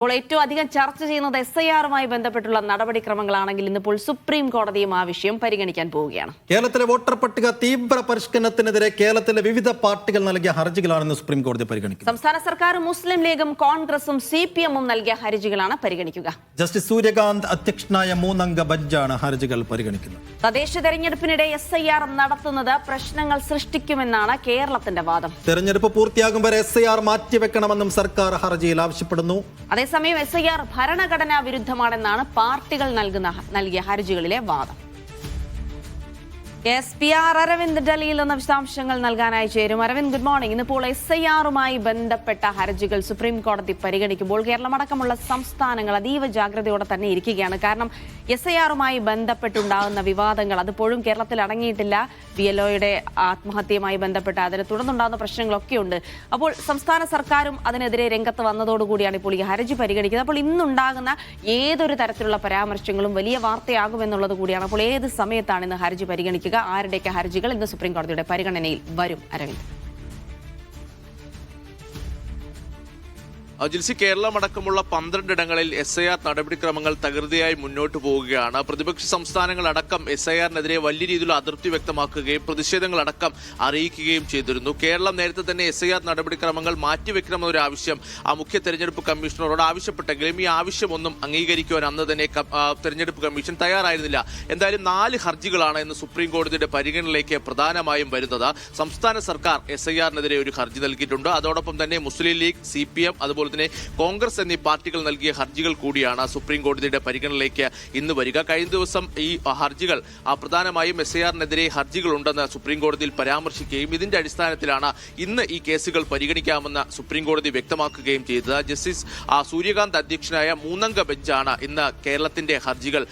ഇപ്പോൾ ഏറ്റവും അധികം ചർച്ച ചെയ്യുന്നത് SIR-മായി ബന്ധപ്പെട്ടുള്ള നടപടിക്രമങ്ങളാണെങ്കിൽ ഇന്നിപ്പോൾ സുപ്രീം കോടതിയും ആ വിഷയം പരിഗണിക്കാൻ പോവുകയാണ്. കേരളത്തിലെ വോട്ടർ പട്ടിക തീവ്ര പരിഷ്കരണത്തിനെതിരെ കേരളത്തിലെ വിവിധ പാർട്ടികൾ നൽകിയ ഹർജികളാണ് സുപ്രീം കോടതി പരിഗണിക്കുന്നത്. സംസ്ഥാന സർക്കാർ, മുസ്ലിം ലീഗും കോൺഗ്രസും CPM-ഉം നൽകിയ ഹർജികളാണ് പരിഗണിക്കുക. ജസ്റ്റിസ് സൂര്യകാന്ത് അധ്യക്ഷനായ 3-അംഗ ബെഞ്ചാണ് ഹർജികൾ പരിഗണിക്കുന്നത്. തദ്ദേശ തെരഞ്ഞെടുപ്പിനിടെ SIR നടത്തുന്നത് പ്രശ്നങ്ങൾ സൃഷ്ടിക്കുമെന്നാണ് കേരളത്തിന്റെ വാദം. തെരഞ്ഞെടുപ്പ് പൂർത്തിയാകും വരെ SIR മാറ്റിവെക്കണമെന്നും സർക്കാർ ഹർജിയിൽ ആവശ്യപ്പെടുന്നു. അതേസമയം SIR ഭരണഘടനാ വിരുദ്ധമാണെന്നാണ് പാർട്ടികൾ നൽകിയ ഹർജികളിലെ വാദം. PR അരവിന്ദ് ഡൽഹിയിൽ നിന്ന് വിശദാംശങ്ങൾ നൽകാനായി ചേരും. Aravind, good morning. ഇന്നിപ്പോൾ SIR-മായി ബന്ധപ്പെട്ട ഹർജികൾ സുപ്രീം കോടതി പരിഗണിക്കുമ്പോൾ കേരളമടക്കമുള്ള സംസ്ഥാനങ്ങൾ അതീവ ജാഗ്രതയോടെ തന്നെ ഇരിക്കുകയാണ്. കാരണം SIR-മായി ബന്ധപ്പെട്ടുണ്ടാകുന്ന വിവാദങ്ങൾ അതിപ്പോഴും കേരളത്തിൽ അടങ്ങിയിട്ടില്ല. BLOയുടെ ആത്മഹത്യയുമായി ബന്ധപ്പെട്ട അതിനെ തുടർന്നുണ്ടാകുന്ന പ്രശ്നങ്ങളൊക്കെയുണ്ട്. അപ്പോൾ സംസ്ഥാന സർക്കാരും അതിനെതിരെ രംഗത്ത് വന്നതോടുകൂടിയാണ് ഇപ്പോൾ ഈ ഹർജി പരിഗണിക്കുന്നത്. അപ്പോൾ ഇന്നുണ്ടാകുന്ന ഏതൊരു തരത്തിലുള്ള പരാമർശങ്ങളും വലിയ വാർത്തയാകുമെന്നുള്ളത് കൂടിയാണ്. അപ്പോൾ ഏത് സമയത്താണ് ഇന്ന് ഹർജി പരിഗണിക്കുക? ആരുടെയൊക്കെ ഹർജികൾ ഇന്ന് സുപ്രീം കോടതിയുടെ പരിഗണനയിൽ വരും? അരവിന്ദ്. ജിൽസി, കേരളമടക്കമുള്ള 12 ഇടങ്ങളിൽ SIR നടപടിക്രമങ്ങൾ തകൃതിയായി മുന്നോട്ട് പോവുകയാണ്. പ്രതിപക്ഷ സംസ്ഥാനങ്ങളടക്കം SIR-നെതിരെ വലിയ രീതിയിലുള്ള അതൃപ്തി വ്യക്തമാക്കുകയും പ്രതിഷേധങ്ങളടക്കം അറിയിക്കുകയും ചെയ്തിരുന്നു. കേരളം നേരത്തെ തന്നെ SIR നടപടിക്രമങ്ങൾ മാറ്റിവെക്കണമെന്നൊരു ആവശ്യം മുഖ്യ തെരഞ്ഞെടുപ്പ് കമ്മീഷണറോട് ആവശ്യപ്പെട്ടെങ്കിലും ഈ ആവശ്യമൊന്നും അംഗീകരിക്കുവാൻ അന്ന് തന്നെ തെരഞ്ഞെടുപ്പ് കമ്മീഷൻ തയ്യാറായിരുന്നില്ല. എന്തായാലും 4 ഹർജികളാണ് ഇന്ന് സുപ്രീം കോടതിയുടെ പരിഗണനയിലേക്ക് പ്രധാനമായും വരുന്നത്. സംസ്ഥാന സർക്കാർ SIR-നെതിരെ ഒരു ഹർജി നൽകിയിട്ടുണ്ട്. അതോടൊപ്പം തന്നെ മുസ്ലിം ലീഗ്, CPM, അതുപോലെ തന്നെ കോൺഗ്രസ് എന്നീ പാർട്ടികൾ നൽകിയ ഹർജികൾ കൂടിയാണ് സുപ്രീം കോടതിയുടെ പരിഗണനയിലേക്ക് ഇന്ന് വരിക. കഴിഞ്ഞ ദിവസം ഈ ഹർജികൾ പ്രധാനമായും SIR-നെതിരെ ഹർജികളുണ്ടെന്ന് സുപ്രീം കോടതിയിൽ പരാമർശിക്കുകയും ഇതിന്റെ അടിസ്ഥാനത്തിലാണ് ഇന്ന് ഈ കേസുകൾ പരിഗണിക്കാമെന്ന് സുപ്രീം കോടതി വ്യക്തമാക്കുകയും ചെയ്തത്. ജസ്റ്റിസ് സൂര്യകാന്ത് അധ്യക്ഷനായ 3-അംഗ ബെഞ്ചാണ് ഇന്ന് കേരളത്തിന്റെ ഹർജികൾ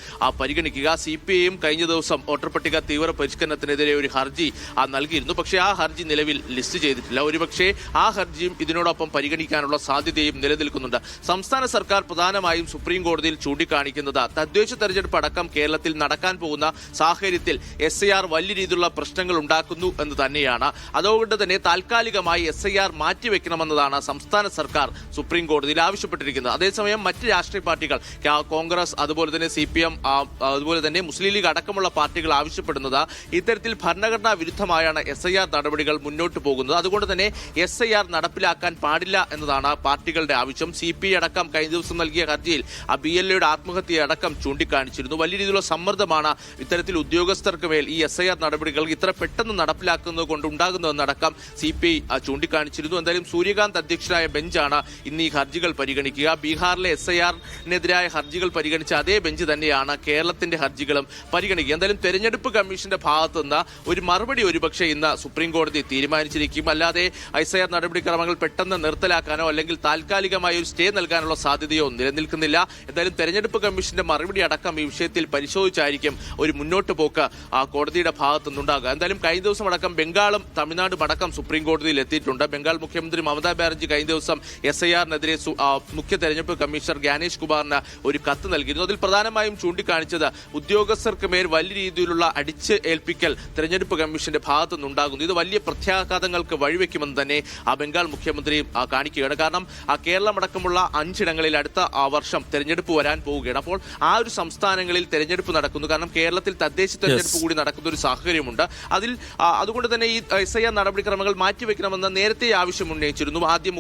പരിഗണിക്കുക. CPI-യും കഴിഞ്ഞ ദിവസം വോട്ടർ പട്ടിക തീവ്ര പരിഷ്കരണത്തിനെതിരെ ഒരു ഹർജി നൽകിയിരുന്നു. പക്ഷേ ആ ഹർജി നിലവിൽ ലിസ്റ്റ് ചെയ്തിട്ടില്ല. ഒരുപക്ഷെ ആ ഹർജിയും ഇതിനോടൊപ്പം പരിഗണിക്കാനുള്ള സാധ്യതയും നിലനിൽക്കുന്നുണ്ട്. സംസ്ഥാന സർക്കാർ പ്രധാനമായും സുപ്രീം കോടതിയിൽ ചൂണ്ടിക്കാണിക്കുന്നത് തദ്ദേശ തെരഞ്ഞെടുപ്പ് അടക്കം കേരളത്തിൽ നടക്കാൻ പോകുന്ന സാഹചര്യത്തിൽ SIR വലിയ രീതിയിലുള്ള പ്രശ്നങ്ങൾ ഉണ്ടാക്കുന്നു എന്ന് തന്നെയാണ്. അതുകൊണ്ട് തന്നെ താൽക്കാലികമായി SIR മാറ്റിവെക്കണമെന്നതാണ് സംസ്ഥാന സർക്കാർ സുപ്രീം കോടതിയിൽ ആവശ്യപ്പെട്ടിരിക്കുന്നത്. അതേസമയം മറ്റ് രാഷ്ട്രീയ പാർട്ടികൾ, കോൺഗ്രസ്, അതുപോലെ തന്നെ CPM, അതുപോലെ തന്നെ മുസ്ലിം ലീഗ് അടക്കമുള്ള പാർട്ടികൾ ആവശ്യപ്പെടുന്നത് ഇത്തരത്തിൽ ഭരണഘടനാ വിരുദ്ധമായാണ് SIR നടപടികൾ മുന്നോട്ട് പോകുന്നത്. അതുകൊണ്ട് തന്നെ SIR നടപ്പിലാക്കാൻ പാടില്ല എന്നതാണ് പാർട്ടികളുടെ ആവശ്യം. CPI അടക്കം കഴിഞ്ഞ ദിവസം നൽകിയ ഹർജിയിൽ BLOയുടെ ആത്മഹത്യ അടക്കം ചൂണ്ടിക്കാണിച്ചിരുന്നു. വലിയ രീതിയിലുള്ള സമ്മർദ്ദമാണ് ഇത്തരത്തിൽ ഉദ്യോഗസ്ഥർക്ക് മേൽ ഈ SIR നടപടികൾ ഇത്ര പെട്ടെന്ന് നടപ്പിലാക്കുന്നത് കൊണ്ട് ഉണ്ടാകുന്നതെന്നടക്കം CPI ചൂണ്ടിക്കാണിച്ചിരുന്നു. എന്തായാലും സൂര്യകാന്ത് അധ്യക്ഷനായ ബെഞ്ചാണ് ഇന്ന് ഈ ഹർജികൾ പരിഗണിക്കുക. ബീഹാറിലെ SIR-നെതിരായ ഹർജികൾ പരിഗണിച്ച അതേ ബെഞ്ച് തന്നെയാണ് കേരളത്തിന്റെ ഹർജികളും പരിഗണിക്കുക. എന്തായാലും തെരഞ്ഞെടുപ്പ് കമ്മീഷന്റെ ഭാഗത്തുനിന്ന് ഒരു മറുപടി ഒരുപക്ഷെ ഇന്ന് സുപ്രീം കോടതി തീരുമാനിച്ചിരിക്കും. അല്ലാതെ SIR നടപടിക്രമങ്ങൾ പെട്ടെന്ന് നിർത്തലാക്കാനോ അല്ലെങ്കിൽ താൽക്കാലികമായി ഒരു സ്റ്റേ നൽകാനുള്ള സാധ്യതയോ നിലനിൽക്കുന്നില്ല. എന്തായാലും തെരഞ്ഞെടുപ്പ് കമ്മീഷന്റെ മറുപടി അടക്കം ഈ വിഷയത്തിൽ പരിശോധിച്ചായിരിക്കും ഒരു മുന്നോട്ട് പോക്ക് കോടതിയുടെ ഭാഗത്തുനിന്നുണ്ടാകുക. എന്തായാലും കഴിഞ്ഞ ദിവസം അടക്കം ബംഗാളും തമിഴ്നാടും അടക്കം സുപ്രീം കോടതിയിൽ എത്തിയിട്ടുണ്ട്. ബംഗാൾ മുഖ്യമന്ത്രി മമതാ ബാനർജി കഴിഞ്ഞ ദിവസം SIR-നെതിരെ മുഖ്യ തെരഞ്ഞെടുപ്പ് കമ്മീഷണർ ജ്ഞാനേഷ് കുമാറിന് ഒരു കത്ത് നൽകിയിരുന്നു. അതിൽ പ്രധാനമായും ചൂണ്ടിക്കാണിച്ചത് ഉദ്യോഗസ്ഥർക്ക് മേൽ വലിയ രീതിയിലുള്ള അടിച്ച് ഏൽപ്പിക്കൽ തെരഞ്ഞെടുപ്പ് കമ്മീഷന്റെ ഭാഗത്തുനിന്നുണ്ടാകുന്നു. ഇത് വലിയ പ്രത്യാഘാതങ്ങൾക്ക് വഴിവെക്കുമെന്ന് തന്നെ ബംഗാൾ മുഖ്യമന്ത്രി കാണിക്കുകയാണ്. കാരണം കേരളമടക്കമുള്ള 5 ഇടങ്ങളിൽ അടുത്ത വർഷം തെരഞ്ഞെടുപ്പ് വരാൻ പോവുകയാണ്. അപ്പോൾ ആ ഒരു സംസ്ഥാനങ്ങളിൽ തെരഞ്ഞെടുപ്പ് നടക്കുന്നു. കാരണം കേരളത്തിൽ തദ്ദേശ തെരഞ്ഞെടുപ്പ് കൂടി നടക്കുന്ന ഒരു സാഹചര്യമുണ്ട്. അതുകൊണ്ട് തന്നെ ഈ SIR നടപടിക്രമങ്ങൾ മാറ്റിവെക്കണമെന്ന് നേരത്തെ ആവശ്യം ഉന്നയിച്ചിരുന്നു. ആദ്യം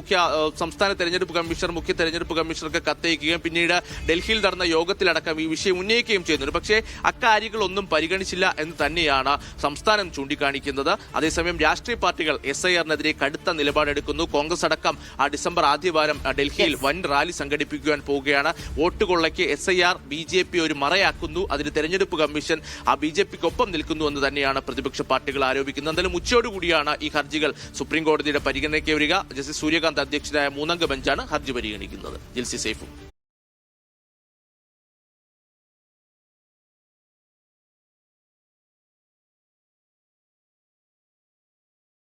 സംസ്ഥാന തെരഞ്ഞെടുപ്പ് കമ്മീഷണർ മുഖ്യ തെരഞ്ഞെടുപ്പ് കമ്മീഷണർക്ക് കത്തയക്കുകയും പിന്നീട് ഡൽഹിയിൽ നടന്ന യോഗത്തിലടക്കം ഈ വിഷയം ഉന്നയിക്കുകയും ചെയ്യുന്നുണ്ട്. പക്ഷേ അക്കാര്യങ്ങളൊന്നും പരിഗണിച്ചില്ല എന്ന് തന്നെയാണ് സംസ്ഥാനം ചൂണ്ടിക്കാണിക്കുന്നത്. അതേസമയം രാഷ്ട്രീയ പാർട്ടികൾ SIR-നെതിരെ കടുത്ത നിലപാടെടുക്കുന്നു. കോൺഗ്രസ് അടക്കം ഡിസംബർ ആദ്യവാരം ഡൽഹിയിൽ വൻ റാലി സംഘടിപ്പിക്കുവാൻ പോവുകയാണ്. വോട്ട് കൊള്ളയ്ക്ക് SIR BJP ഒരു മറയാക്കുന്നു. അതിന് തെരഞ്ഞെടുപ്പ് കമ്മീഷൻ BJP-ക്കൊപ്പം നിൽക്കുന്നു എന്ന് തന്നെയാണ് പ്രതിപക്ഷ പാർട്ടികൾ ആരോപിക്കുന്നത്. എന്തായാലും ഉച്ചയോടുകൂടിയാണ് ഈ ഹർജികൾ സുപ്രീം കോടതിയുടെ പരിഗണനയ്ക്ക് വരിക. ജസ്റ്റിസ് സൂര്യകാന്ത് അധ്യക്ഷനായ 3-അംഗ ബെഞ്ചാണ് ഹർജി പരിഗണിക്കുന്നത്. ജിൽസി സൈഫു.